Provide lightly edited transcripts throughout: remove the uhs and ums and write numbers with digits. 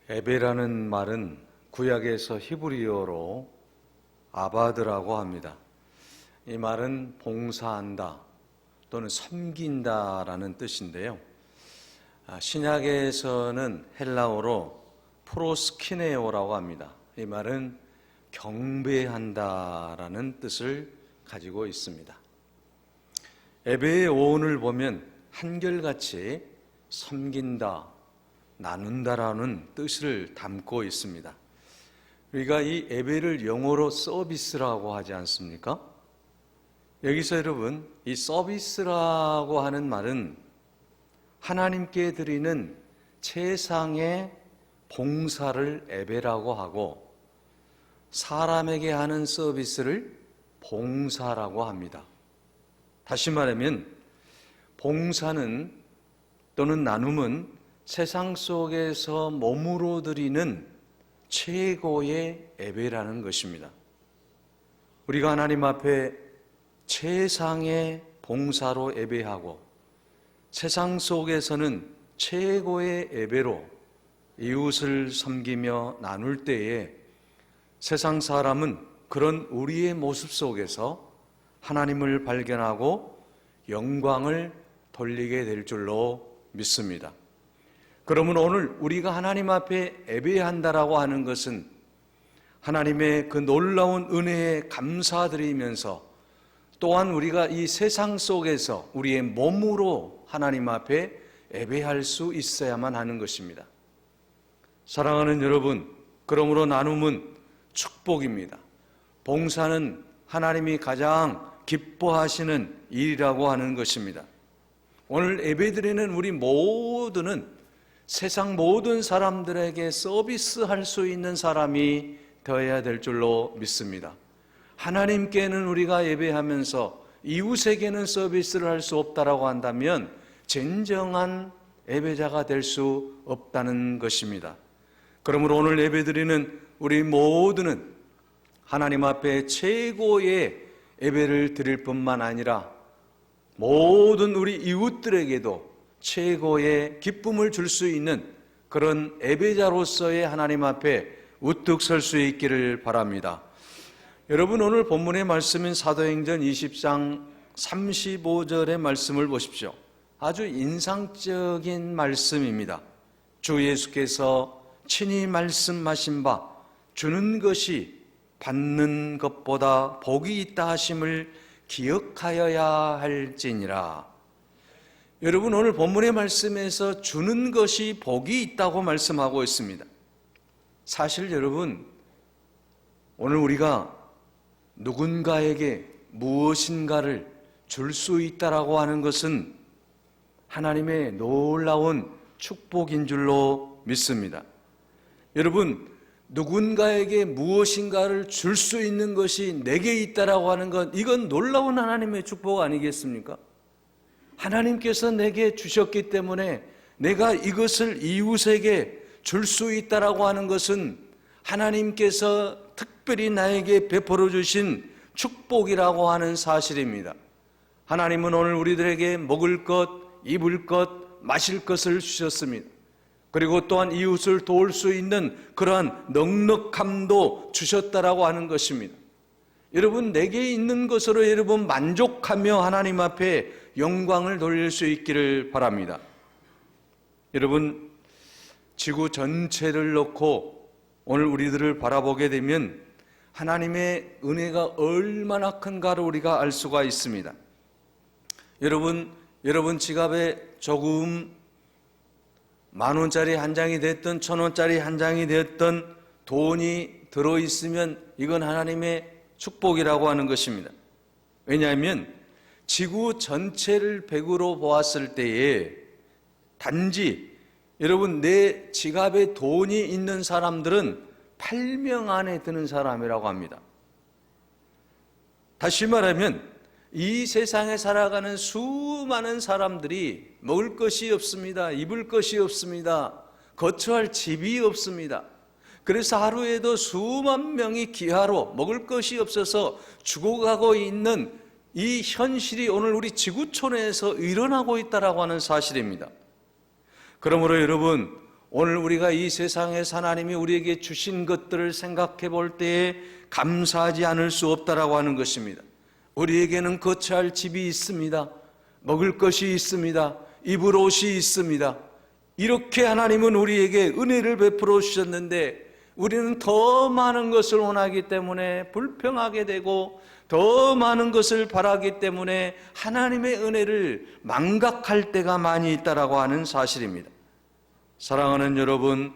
에베라는 말은 구약에서 히브리어로 아바드라고 합니다. 이 말은 봉사한다 또는 섬긴다라는 뜻인데요. 신약에서는 헬라어로 프로스키네오라고 합니다. 이 말은 경배한다라는 뜻을 가지고 있습니다. 에베의 어원을 보면 한결같이 섬긴다, 나눈다라는 뜻을 담고 있습니다. 우리가 이 에베를 영어로 서비스라고 하지 않습니까? 여기서 여러분, 이 서비스라고 하는 말은 하나님께 드리는 최상의 봉사를 에베라고 하고 사람에게 하는 서비스를 봉사라고 합니다. 다시 말하면 봉사는 또는 나눔은 세상 속에서 몸으로 드리는 최고의 예배라는 것입니다. 우리가 하나님 앞에 최상의 봉사로 예배하고 세상 속에서는 최고의 예배로 이웃을 섬기며 나눌 때에 세상 사람은 그런 우리의 모습 속에서 하나님을 발견하고 영광을 돌리게 될 줄로 믿습니다. 그러면 오늘 우리가 하나님 앞에 예배한다라고 하는 것은 하나님의 그 놀라운 은혜에 감사드리면서 또한 우리가 이 세상 속에서 우리의 몸으로 하나님 앞에 예배할 수 있어야만 하는 것입니다. 사랑하는 여러분, 그러므로 나눔은 축복입니다. 봉사는 하나님이 가장 기뻐하시는 일이라고 하는 것입니다. 오늘 예배드리는 우리 모두는 세상 모든 사람들에게 서비스할 수 있는 사람이 되어야 될 줄로 믿습니다. 하나님께는 우리가 예배하면서 이웃에게는 서비스를 할 수 없다라고 한다면 진정한 예배자가 될 수 없다는 것입니다. 그러므로 오늘 예배드리는 우리 모두는 하나님 앞에 최고의 예배를 드릴 뿐만 아니라 모든 우리 이웃들에게도 최고의 기쁨을 줄 수 있는 그런 예배자로서의 하나님 앞에 우뚝 설 수 있기를 바랍니다. 여러분, 오늘 본문의 말씀인 사도행전 20장 35절의 말씀을 보십시오. 아주 인상적인 말씀입니다. 주 예수께서 친히 말씀하신 바 주는 것이 받는 것보다 복이 있다 하심을 기억하여야 할지니라. 여러분, 오늘 본문의 말씀에서 주는 것이 복이 있다고 말씀하고 있습니다. 사실 여러분, 오늘 우리가 누군가에게 무엇인가를 줄 수 있다라고 하는 것은 하나님의 놀라운 축복인 줄로 믿습니다. 여러분, 누군가에게 무엇인가를 줄 수 있는 것이 내게 있다라고 하는 것, 이건 놀라운 하나님의 축복 아니겠습니까? 하나님께서 내게 주셨기 때문에 내가 이것을 이웃에게 줄 수 있다라고 하는 것은 하나님께서 특별히 나에게 베풀어 주신 축복이라고 하는 사실입니다. 하나님은 오늘 우리들에게 먹을 것, 입을 것, 마실 것을 주셨습니다. 그리고 또한 이웃을 도울 수 있는 그러한 넉넉함도 주셨다라고 하는 것입니다. 여러분, 내게 있는 것으로 여러분 만족하며 하나님 앞에 영광을 돌릴 수 있기를 바랍니다. 여러분, 지구 전체를 놓고 오늘 우리들을 바라보게 되면 하나님의 은혜가 얼마나 큰가를 우리가 알 수가 있습니다. 여러분 지갑에 조금 10,000원짜리 한 장이 됐든 1,000원짜리 한 장이 됐든 돈이 들어있으면 이건 하나님의 축복이라고 하는 것입니다. 왜냐하면 지구 전체를 100으로 보았을 때에 단지 여러분 내 지갑에 돈이 있는 사람들은 8명 안에 드는 사람이라고 합니다. 다시 말하면 이 세상에 살아가는 수많은 사람들이 먹을 것이 없습니다. 입을 것이 없습니다. 거처할 집이 없습니다. 그래서 하루에도 수만 명이 기아로 먹을 것이 없어서 죽어가고 있는 이 현실이 오늘 우리 지구촌에서 일어나고 있다라고 하는 사실입니다. 그러므로 여러분, 오늘 우리가 이 세상에서 하나님이 우리에게 주신 것들을 생각해 볼 때에 감사하지 않을 수 없다라고 하는 것입니다. 우리에게는 거처할 집이 있습니다. 먹을 것이 있습니다. 입을 옷이 있습니다. 이렇게 하나님은 우리에게 은혜를 베풀어 주셨는데 우리는 더 많은 것을 원하기 때문에 불평하게 되고 더 많은 것을 바라기 때문에 하나님의 은혜를 망각할 때가 많이 있다라고 하는 사실입니다. 사랑하는 여러분,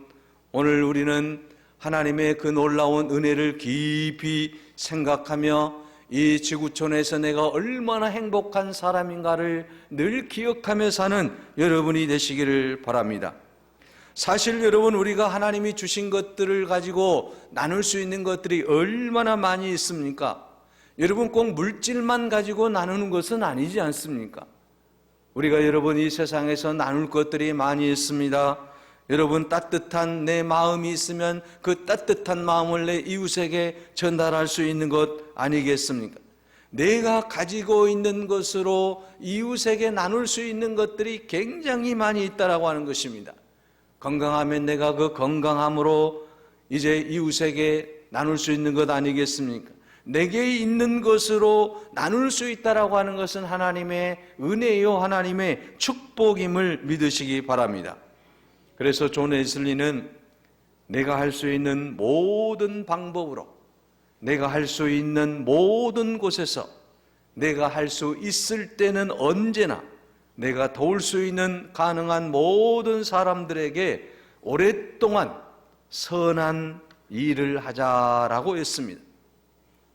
오늘 우리는 하나님의 그 놀라운 은혜를 깊이 생각하며 이 지구촌에서 내가 얼마나 행복한 사람인가를 늘 기억하며 사는 여러분이 되시기를 바랍니다. 사실 여러분, 우리가 하나님이 주신 것들을 가지고 나눌 수 있는 것들이 얼마나 많이 있습니까? 여러분, 꼭 물질만 가지고 나누는 것은 아니지 않습니까? 우리가 여러분 이 세상에서 나눌 것들이 많이 있습니다. 여러분, 따뜻한 내 마음이 있으면 그 따뜻한 마음을 내 이웃에게 전달할 수 있는 것 아니겠습니까? 내가 가지고 있는 것으로 이웃에게 나눌 수 있는 것들이 굉장히 많이 있다라고 하는 것입니다. 건강하면 내가 그 건강함으로 이제 이웃에게 나눌 수 있는 것 아니겠습니까? 내게 있는 것으로 나눌 수 있다라고 하는 것은 하나님의 은혜요, 하나님의 축복임을 믿으시기 바랍니다. 그래서 존 웨슬리는 내가 할 수 있는 모든 방법으로, 내가 할 수 있는 모든 곳에서, 내가 할 수 있을 때는 언제나 내가 도울 수 있는 가능한 모든 사람들에게 오랫동안 선한 일을 하자라고 했습니다.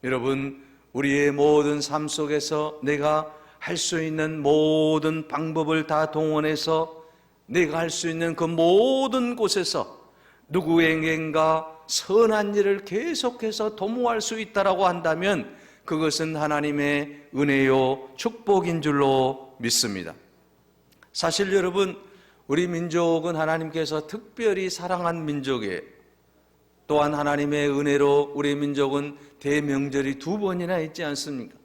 여러분, 우리의 모든 삶 속에서 내가 할 수 있는 모든 방법을 다 동원해서 내가 할 수 있는 그 모든 곳에서 누구에겐가 선한 일을 계속해서 도모할 수 있다라고 한다면 그것은 하나님의 은혜요 축복인 줄로 믿습니다. 사실 여러분, 우리 민족은 하나님께서 특별히 사랑한 민족이에요. 또한 하나님의 은혜로 우리 민족은 대명절이 2번이나 있지 않습니까?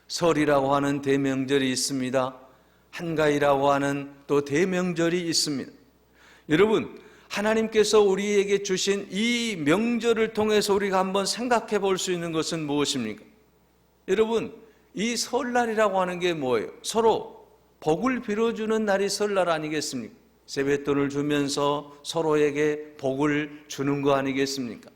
설이라고 하는 대명절이 있습니다. 한가위라고 하는 또 대명절이 있습니다. 여러분, 하나님께서 우리에게 주신 이 명절을 통해서 우리가 한번 생각해 볼 수 있는 것은 무엇입니까? 여러분, 이 설날이라고 하는 게 뭐예요? 서로 복을 빌어주는 날이 설날 아니겠습니까? 세뱃돈을 주면서 서로에게 복을 주는 거 아니겠습니까?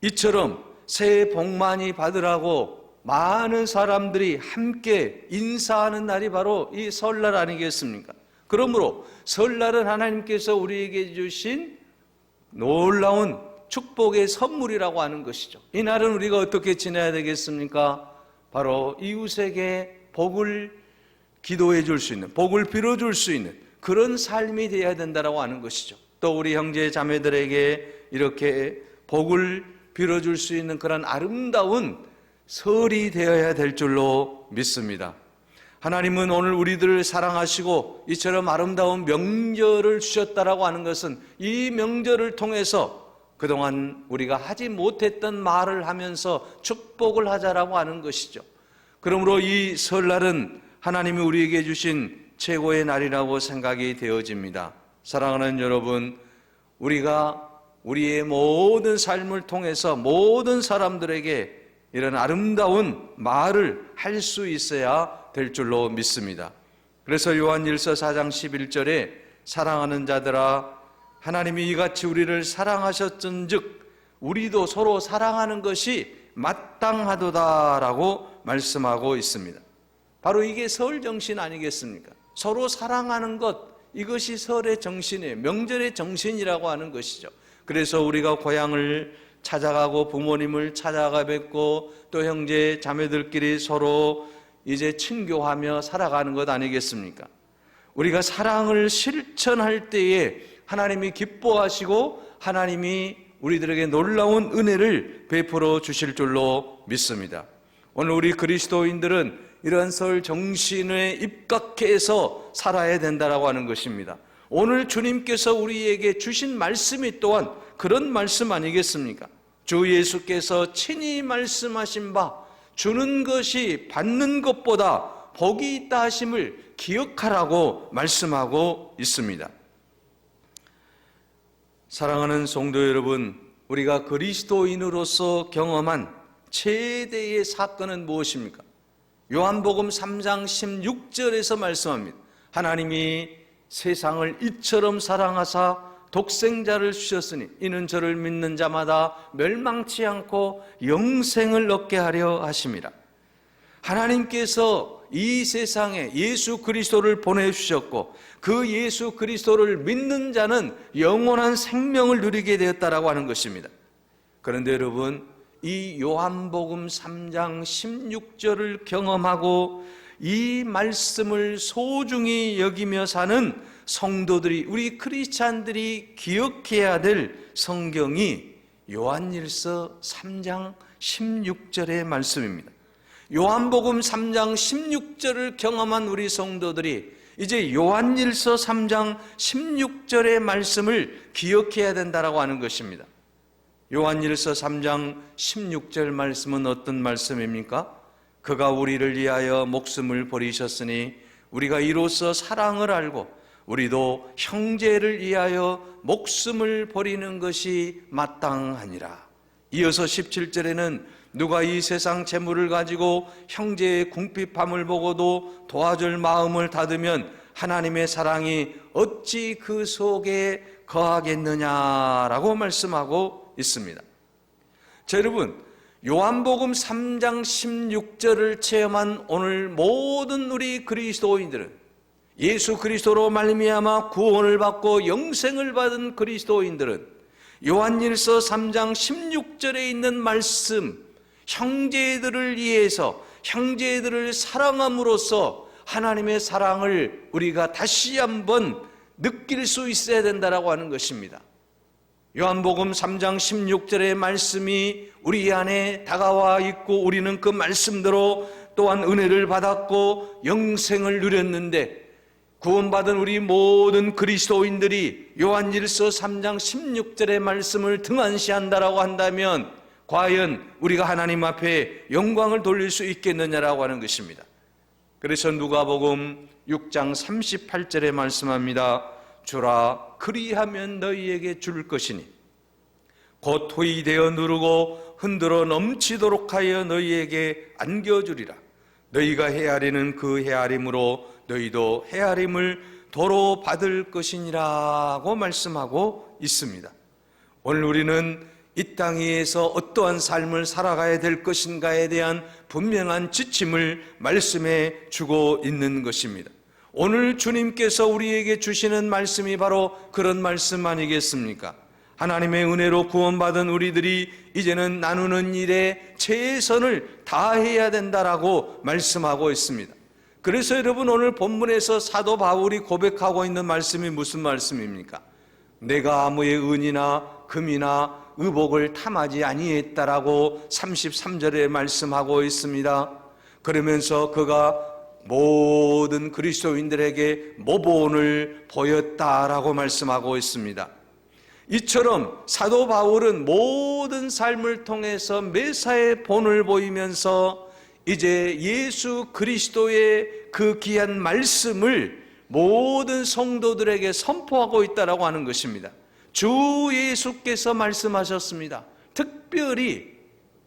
이처럼 새해 복 많이 받으라고 많은 사람들이 함께 인사하는 날이 바로 이 설날 아니겠습니까? 그러므로 설날은 하나님께서 우리에게 주신 놀라운 축복의 선물이라고 하는 것이죠. 이 날은 우리가 어떻게 지내야 되겠습니까? 바로 이웃에게 복을 기도해 줄 수 있는, 복을 빌어줄 수 있는 그런 삶이 되어야 된다고 하는 것이죠. 또 우리 형제 자매들에게 이렇게 복을 빌어줄 수 있는 그런 아름다운 설이 되어야 될 줄로 믿습니다. 하나님은 오늘 우리들을 사랑하시고 이처럼 아름다운 명절을 주셨다라고 하는 것은 이 명절을 통해서 그동안 우리가 하지 못했던 말을 하면서 축복을 하자라고 하는 것이죠. 그러므로 이 설날은 하나님이 우리에게 주신 최고의 날이라고 생각이 되어집니다. 사랑하는 여러분, 우리가 우리의 모든 삶을 통해서 모든 사람들에게 이런 아름다운 말을 할 수 있어야 될 줄로 믿습니다. 그래서 요한일서 4장 11절에 사랑하는 자들아, 하나님이 이같이 우리를 사랑하셨은즉 우리도 서로 사랑하는 것이 마땅하도다라고 말씀하고 있습니다. 바로 이게 설 정신 아니겠습니까? 서로 사랑하는 것, 이것이 설의 정신이에요. 명절의 정신이라고 하는 것이죠. 그래서 우리가 고향을 찾아가고 부모님을 찾아가 뵙고 또 형제 자매들끼리 서로 이제 친교하며 살아가는 것 아니겠습니까? 우리가 사랑을 실천할 때에 하나님이 기뻐하시고 하나님이 우리들에게 놀라운 은혜를 베풀어 주실 줄로 믿습니다. 오늘 우리 그리스도인들은 이러한 설 정신에 입각해서 살아야 된다라고 하는 것입니다. 오늘 주님께서 우리에게 주신 말씀이 또한 그런 말씀 아니겠습니까? 주 예수께서 친히 말씀하신 바 주는 것이 받는 것보다 복이 있다 하심을 1기억하라고 말씀하고 있습니다. 사랑하는 성도 여러분, 우리가 그리스도인으로서 경험한 최대의 사건은 무엇입니까? 요한복음 3장 16절에서 말씀합니다. 하나님이 세상을 이처럼 사랑하사 독생자를 주셨으니 이는 저를 믿는 자마다 멸망치 않고 영생을 얻게 하려 하심이라. 하나님께서 이 세상에 예수 그리스도를 보내주셨고 그 예수 그리스도를 믿는 자는 영원한 생명을 누리게 되었다라고 하는 것입니다. 그런데 여러분, 이 요한복음 3장 16절을 경험하고 이 말씀을 소중히 여기며 사는 성도들이, 우리 크리스찬들이 기억해야 될 성경이 요한일서 3장 16절의 말씀입니다. 요한복음 3장 16절을 경험한 우리 성도들이 이제 요한일서 3장 16절의 말씀을 기억해야 된다라고 하는 것입니다. 요한일서 3장 16절 말씀은 어떤 말씀입니까? 그가 우리를 위하여 목숨을 버리셨으니 우리가 이로써 사랑을 알고 우리도 형제를 위하여 목숨을 버리는 것이 마땅하니라. 이어서 17절에는 누가 이 세상 재물을 가지고 형제의 궁핍함을 보고도 도와줄 마음을 닫으면 하나님의 사랑이 어찌 그 속에 거하겠느냐라고 말씀하고 있습니다. 자, 여러분, 요한복음 3장 16절을 체험한 오늘 모든 우리 그리스도인들은 예수 그리스도로 말미암아 구원을 받고 영생을 받은 그리스도인들은 요한일서 3장 16절에 있는 말씀, 형제들을 위해서 형제들을 사랑함으로써 하나님의 사랑을 우리가 다시 한번 느낄 수 있어야 된다라고 하는 것입니다. 요한복음 3장 16절의 말씀이 우리 안에 다가와 있고 우리는 그 말씀대로 또한 은혜를 받았고 영생을 누렸는데, 구원받은 우리 모든 그리스도인들이 요한일서 3장 16절의 말씀을 등한시한다라고 한다면 과연 우리가 하나님 앞에 영광을 돌릴 수 있겠느냐라고 하는 것입니다. 그래서 누가복음 6장 38절에 말씀합니다. 주라, 그리하면 너희에게 줄 것이니 곧 토이 되어 누르고 흔들어 넘치도록 하여 너희에게 안겨주리라. 너희가 헤아리는 그 헤아림으로 너희도 헤아림을 도로 받을 것이니라고 말씀하고 있습니다. 오늘 우리는 이 땅 위에서 어떠한 삶을 살아가야 될 것인가에 대한 분명한 지침을 말씀해 주고 있는 것입니다. 오늘 주님께서 우리에게 주시는 말씀이 바로 그런 말씀 아니겠습니까? 하나님의 은혜로 구원받은 우리들이 이제는 나누는 일에 최선을 다해야 된다라고 말씀하고 있습니다. 그래서 여러분, 오늘 본문에서 사도 바울이 고백하고 있는 말씀이 무슨 말씀입니까? 내가 아무의 은이나 금이나 의복을 탐하지 아니했다라고 33절에 말씀하고 있습니다. 그러면서 그가 모든 그리스도인들에게 모본을 보였다라고 말씀하고 있습니다. 이처럼 사도 바울은 모든 삶을 통해서 매사에 본을 보이면서 이제 예수 그리스도의 그 귀한 말씀을 모든 성도들에게 선포하고 있다라고 하는 것입니다. 주 예수께서 말씀하셨습니다. 특별히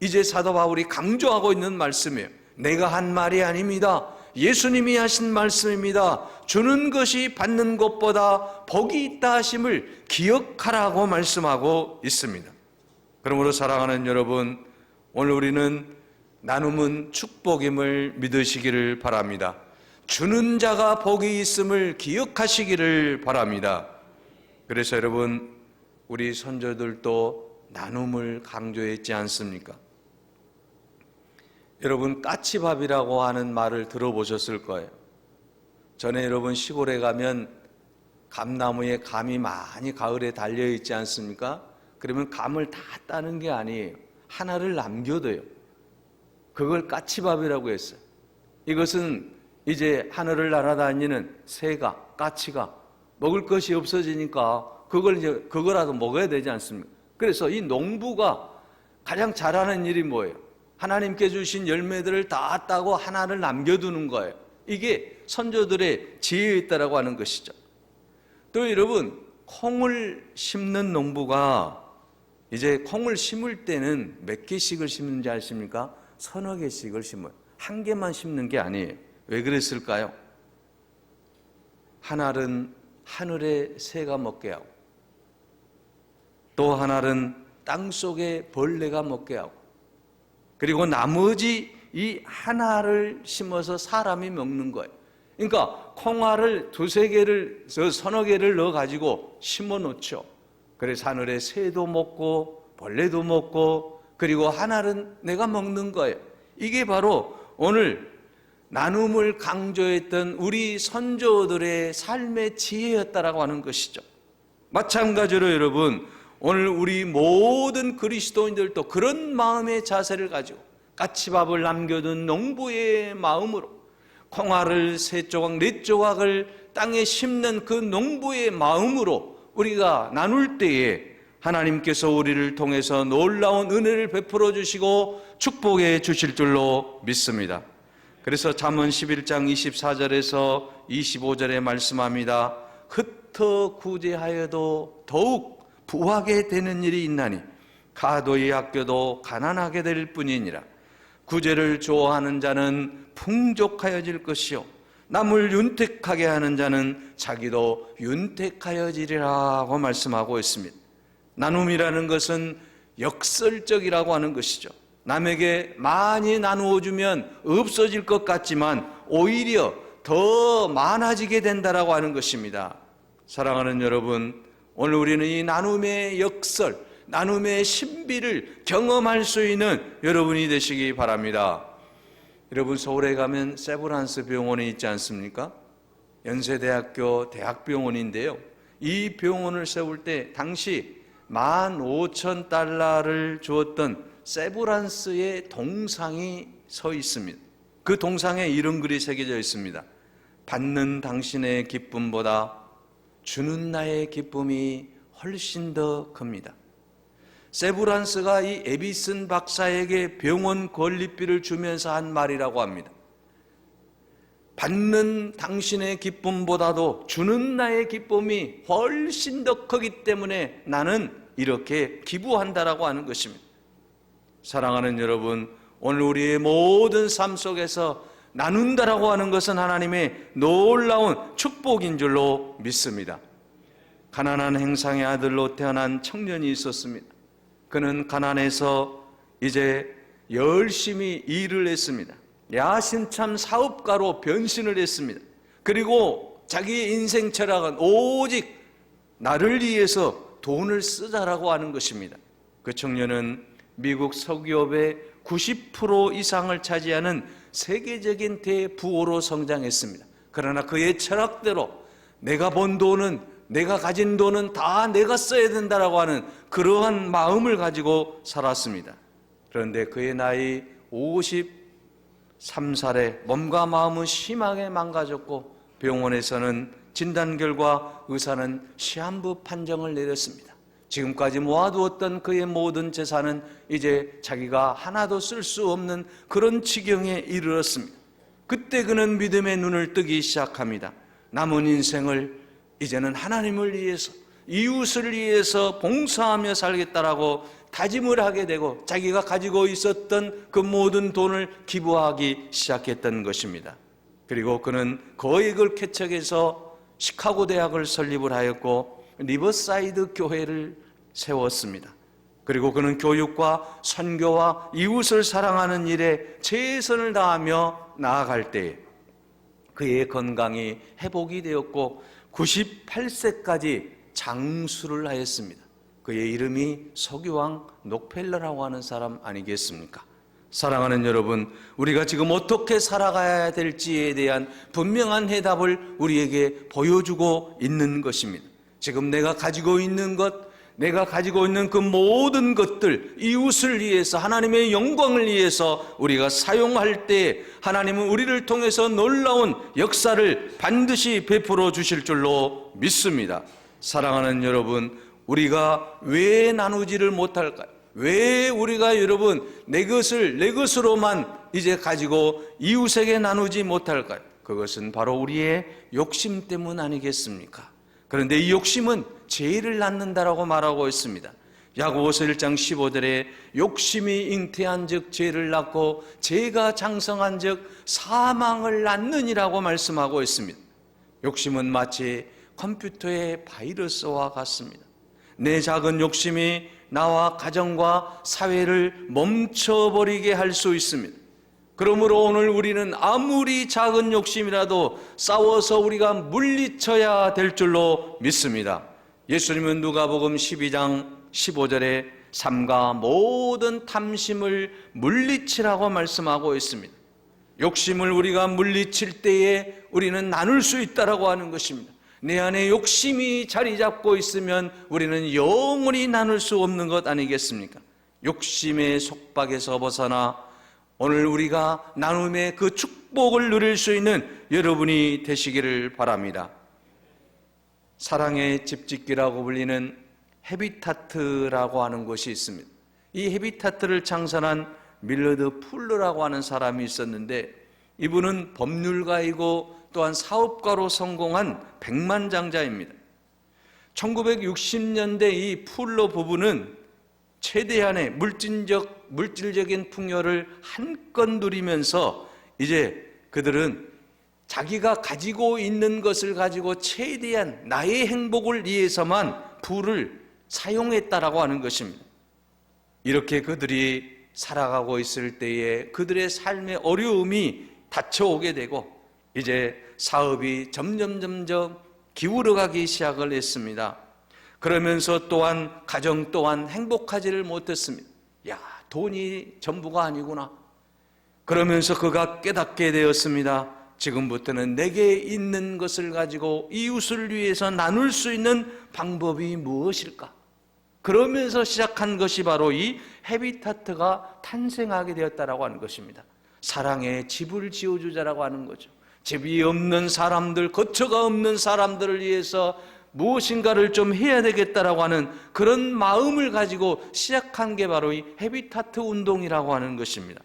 이제 사도 바울이 강조하고 있는 말씀이에요. 내가 한 말이 아닙니다. 예수님이 하신 말씀입니다. 주는 것이 받는 것보다 복이 있다 하심을 기억하라고 말씀하고 있습니다. 그러므로 사랑하는 여러분, 오늘 우리는 나눔은 축복임을 믿으시기를 바랍니다. 주는 자가 복이 있음을 기억하시기를 바랍니다. 그래서 여러분, 우리 선조들도 나눔을 강조했지 않습니까? 여러분, 까치밥이라고 하는 말을 들어보셨을 거예요. 전에 여러분 시골에 가면 감나무에 감이 많이 가을에 달려있지 않습니까? 그러면 감을 다 따는 게 아니에요. 하나를 남겨둬요. 그걸 까치밥이라고 했어요. 이것은 이제 하늘을 날아다니는 새가, 까치가 먹을 것이 없어지니까 그거라도 먹어야 되지 않습니까? 그래서 이 농부가 가장 잘하는 일이 뭐예요? 하나님께 주신 열매들을 다 따고 하나를 남겨두는 거예요. 이게 선조들의 지혜였다라고 하는 것이죠. 또 여러분, 콩을 심는 농부가 이제 콩을 심을 때는 몇 개씩을 심는지 아십니까? 서너 개씩을 심어요. 한 개만 심는 게 아니에요. 왜 그랬을까요? 한 알은 하늘에 새가 먹게 하고, 또 한 알은 땅속에 벌레가 먹게 하고, 그리고 나머지 이 한 알을 심어서 사람이 먹는 거예요. 그러니까 콩알을 두세 개를, 서너 개를 넣어가지고 심어 놓죠. 그래서 하늘에 새도 먹고 벌레도 먹고, 그리고 한 알은 내가 먹는 거예요. 이게 바로 오늘 나눔을 강조했던 우리 선조들의 삶의 지혜였다라고 하는 것이죠. 마찬가지로 여러분, 오늘 우리 모든 그리스도인들도 그런 마음의 자세를 가지고 까치밥을 남겨둔 농부의 마음으로 콩알을 세 조각, 네 조각을 땅에 심는 그 농부의 마음으로 우리가 나눌 때에 하나님께서 우리를 통해서 놀라운 은혜를 베풀어 주시고 축복해 주실 줄로 믿습니다. 그래서 잠언 11장 24절에서 25절에 말씀합니다. 흩어 구제하여도 더욱 부하게 되는 일이 있나니 가도히 아껴도 가난하게 될 뿐이니라. 구제를 좋아하는 자는 풍족하여질 것이요 남을 윤택하게 하는 자는 자기도 윤택하여지리라고 말씀하고 있습니다. 나눔이라는 것은 역설적이라고 하는 것이죠. 남에게 많이 나누어 주면 없어질 것 같지만 오히려 더 많아지게 된다라고 하는 것입니다. 사랑하는 여러분, 오늘 우리는 이 나눔의 역설, 나눔의 신비를 경험할 수 있는 여러분이 되시기 바랍니다. 여러분, 서울에 가면 세브란스 병원이 있지 않습니까? 연세대학교 대학병원인데요. 이 병원을 세울 때 당시 15,000달러를 주었던 세브란스의 동상이 서 있습니다. 그 동상에 이런 글이 새겨져 있습니다. 받는 당신의 기쁨보다 주는 나의 기쁨이 훨씬 더 큽니다. 세브란스가 이 에비슨 박사에게 병원 건립비를 주면서 한 말이라고 합니다. 받는 당신의 기쁨보다도 주는 나의 기쁨이 훨씬 더 크기 때문에 나는 이렇게 기부한다라고 하는 것입니다. 사랑하는 여러분, 오늘 우리의 모든 삶 속에서 나눈다라고 하는 것은 하나님의 놀라운 축복인 줄로 믿습니다. 가난한 행상의 아들로 태어난 청년이 있었습니다. 그는 가난해서 이제 열심히 일을 했습니다. 야심찬 사업가로 변신을 했습니다. 그리고 자기의 인생 철학은 오직 나를 위해서 돈을 쓰자라고 하는 것입니다. 그 청년은 미국 석유업의 90% 이상을 차지하는 세계적인 대부호로 성장했습니다. 그러나 그의 철학대로 내가 번 돈은, 내가 가진 돈은 다 내가 써야 된다라고 하는 그러한 마음을 가지고 살았습니다. 그런데 그의 나이 53살에 몸과 마음은 심하게 망가졌고 병원에서는 진단 결과 의사는 시한부 판정을 내렸습니다. 지금까지 모아두었던 그의 모든 재산은 이제 자기가 하나도 쓸 수 없는 그런 지경에 이르렀습니다. 그때 그는 믿음의 눈을 뜨기 시작합니다. 남은 인생을 이제는 하나님을 위해서, 이웃을 위해서 봉사하며 살겠다라고 다짐을 하게 되고 자기가 가지고 있었던 그 모든 돈을 기부하기 시작했던 것입니다. 그리고 그는 거액을 개척해서 시카고 대학을 설립을 하였고 리버사이드 교회를 세웠습니다. 그리고 그는 교육과 선교와 이웃을 사랑하는 일에 최선을 다하며 나아갈 때에 그의 건강이 회복이 되었고 98세까지 장수를 하였습니다. 그의 이름이 석유왕 록펠러라고 하는 사람 아니겠습니까? 사랑하는 여러분, 우리가 지금 어떻게 살아가야 될지에 대한 분명한 해답을 우리에게 보여주고 있는 것입니다. 지금 내가 가지고 있는 것, 내가 가지고 있는 그 모든 것들, 이웃을 위해서, 하나님의 영광을 위해서 우리가 사용할 때 하나님은 우리를 통해서 놀라운 역사를 반드시 베풀어 주실 줄로 믿습니다. 사랑하는 여러분, 우리가 왜 나누지를 못할까요? 왜 우리가 여러분 내 것을 내 것으로만 이제 가지고 이웃에게 나누지 못할까요? 그것은 바로 우리의 욕심 때문 아니겠습니까? 그런데 이 욕심은 죄를 낳는다라고 말하고 있습니다. 야고보서 1장 15절에 욕심이 잉태한 즉 죄를 낳고 죄가 장성한 즉 사망을 낳느니라고 말씀하고 있습니다. 욕심은 마치 컴퓨터의 바이러스와 같습니다. 내 작은 욕심이 나와 가정과 사회를 멈춰버리게 할 수 있습니다. 그러므로 오늘 우리는 아무리 작은 욕심이라도 싸워서 우리가 물리쳐야 될 줄로 믿습니다. 예수님은 누가복음 12장 15절에 삼가 모든 탐심을 물리치라고 말씀하고 있습니다. 욕심을 우리가 물리칠 때에 우리는 나눌 수 있다라고 하는 것입니다. 내 안에 욕심이 자리 잡고 있으면 우리는 영원히 나눌 수 없는 것 아니겠습니까? 욕심의 속박에서 벗어나 오늘 우리가 나눔의 그 축복을 누릴 수 있는 여러분이 되시기를 바랍니다. 사랑의 집짓기라고 불리는 헤비타트라고 하는 곳이 있습니다. 이 헤비타트를 창설한 밀러드 풀러라고 하는 사람이 있었는데, 이분은 법률가이고 또한 사업가로 성공한 백만장자입니다. 1960년대 이 풀러 부부는 최대한의 물질적인 풍요를 한껏 누리면서 이제 그들은 자기가 가지고 있는 것을 가지고 최대한 나의 행복을 위해서만 부를 사용했다라고 하는 것입니다. 이렇게 그들이 살아가고 있을 때에 그들의 삶의 어려움이 닥쳐오게 되고 이제 사업이 점점 기울어가기 시작을 했습니다. 그러면서 또한 가정 또한 행복하지를 못했습니다. 야, 돈이 전부가 아니구나. 그러면서 그가 깨닫게 되었습니다. 지금부터는 내게 있는 것을 가지고 이웃을 위해서 나눌 수 있는 방법이 무엇일까? 그러면서 시작한 것이 바로 이 헤비타트가 탄생하게 되었다라고 하는 것입니다. 사랑의 집을 지어주자라고 하는 거죠. 집이 없는 사람들, 거처가 없는 사람들을 위해서 무엇인가를 좀 해야 되겠다라고 하는 그런 마음을 가지고 시작한 게 바로 이 헤비타트 운동이라고 하는 것입니다.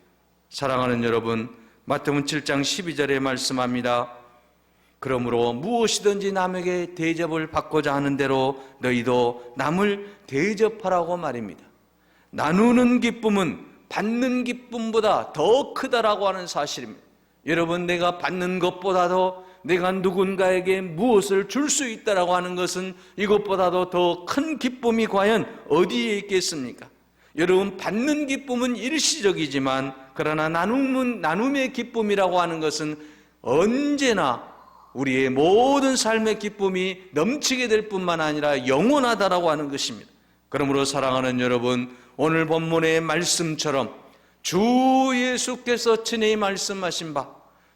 사랑하는 여러분, 마태복음 7장 12절에 말씀합니다. 그러므로 무엇이든지 남에게 대접을 받고자 하는 대로 너희도 남을 대접하라고 말입니다. 나누는 기쁨은 받는 기쁨보다 더 크다라고 하는 사실입니다. 여러분, 내가 받는 것보다도 내가 누군가에게 무엇을 줄 수 있다라고 하는 것은 이것보다도 더 큰 기쁨이 과연 어디에 있겠습니까? 여러분, 받는 기쁨은 일시적이지만 그러나 나눔의 기쁨이라고 하는 것은 언제나 우리의 모든 삶의 기쁨이 넘치게 될 뿐만 아니라 영원하다라고 하는 것입니다. 그러므로 사랑하는 여러분, 오늘 본문의 말씀처럼 주 예수께서 친히 말씀하신 바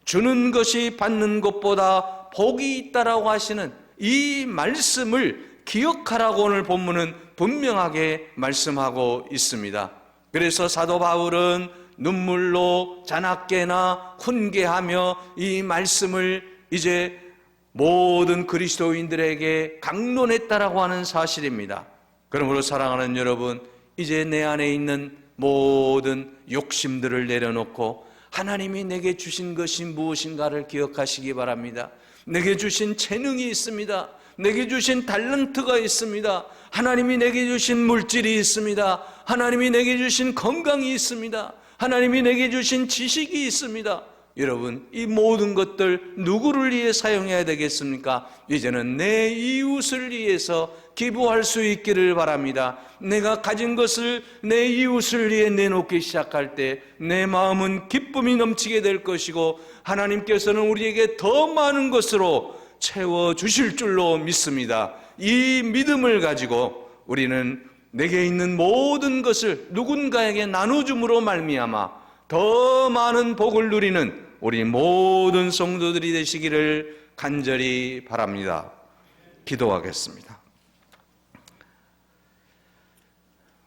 주는 것이 받는 것보다 복이 있다라고 하시는 이 말씀을 기억하라고 오늘 본문은 분명하게 말씀하고 있습니다. 그래서 사도 바울은 눈물로 자나깨나 훈계하며 이 말씀을 이제 모든 그리스도인들에게 강론했다라고 하는 사실입니다. 그러므로 사랑하는 여러분, 이제 내 안에 있는 모든 욕심들을 내려놓고 하나님이 내게 주신 것이 무엇인가를 기억하시기 바랍니다. 내게 주신 재능이 있습니다. 내게 주신 달란트가 있습니다. 하나님이 내게 주신 물질이 있습니다. 하나님이 내게 주신 건강이 있습니다. 하나님이 내게 주신 지식이 있습니다. 여러분, 이 모든 것들 누구를 위해 사용해야 되겠습니까? 이제는 내 이웃을 위해서 기부할 수 있기를 바랍니다. 내가 가진 것을 내 이웃을 위해 내놓기 시작할 때 내 마음은 기쁨이 넘치게 될 것이고 하나님께서는 우리에게 더 많은 것으로 채워주실 줄로 믿습니다. 이 믿음을 가지고 우리는 내게 있는 모든 것을 누군가에게 나눠줌으로 말미암아 더 많은 복을 누리는 우리 모든 성도들이 되시기를 간절히 바랍니다. 기도하겠습니다.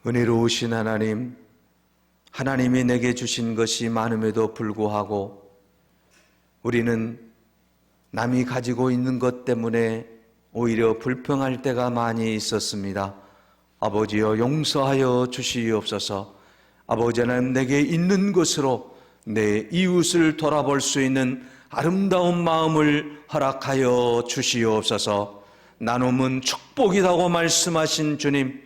은혜로우신 하나님, 하나님이 내게 주신 것이 많음에도 불구하고 우리는 남이 가지고 있는 것 때문에 오히려 불평할 때가 많이 있었습니다. 아버지여, 용서하여 주시옵소서. 아버지 하나님, 내게 있는 것으로 내 이웃을 돌아볼 수 있는 아름다운 마음을 허락하여 주시옵소서. 나눔은 축복이라고 말씀하신 주님,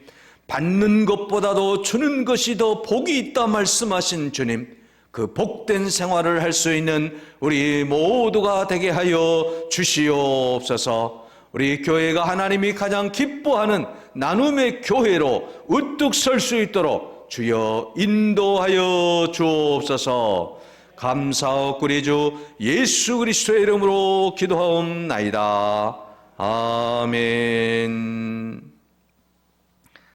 받는 것보다도 주는 것이 더 복이 있다 말씀하신 주님, 그 복된 생활을 할 수 있는 우리 모두가 되게 하여 주시옵소서. 우리 교회가 하나님이 가장 기뻐하는 나눔의 교회로 우뚝 설 수 있도록 주여 인도하여 주옵소서. 감사하고 우리 주 예수 그리스도의 이름으로 기도하옵나이다. 아멘.